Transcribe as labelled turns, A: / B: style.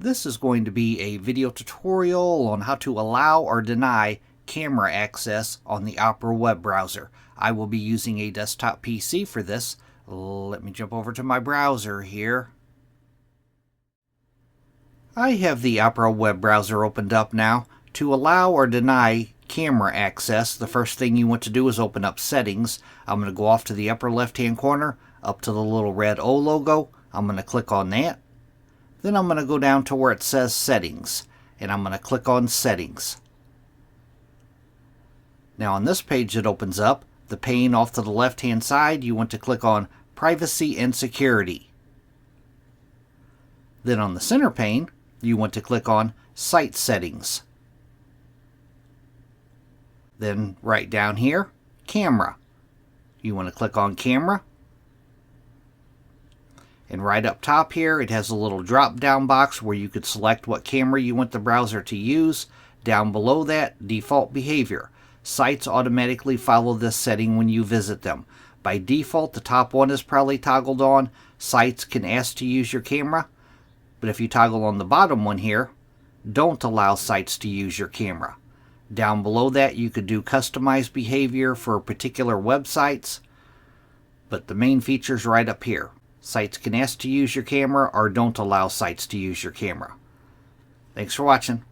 A: This is going to be a video tutorial on how to allow or deny camera access on the Opera web browser. I will be using a desktop PC for this. Let me jump over to my browser here. I have the Opera web browser opened up now. To allow or deny camera access, the first thing you want to do is open up Settings. I'm going to go off to the upper left-hand corner, up to the little red O logo. I'm going to click on that. Then I'm going to go down to where it says Settings, and I'm going to click on Settings. Now on this page that opens up, the pane off to the left-hand side, you want to click on Privacy and Security. Then on the center pane, you want to click on Site Settings. Then right down here, Camera. You want to click on Camera. And right up top here, it has a little drop-down box where you could select what camera you want the browser to use. Down below that, Default Behavior. Sites automatically follow this setting when you visit them. By default, the top one is probably toggled on. Sites can ask to use your camera. But if you toggle on the bottom one here, don't allow sites to use your camera. Down below that, you could do customized behavior for particular websites. But the main feature is right up here. Sites can ask to use your camera or don't allow sites to use your camera. Thanks for watching.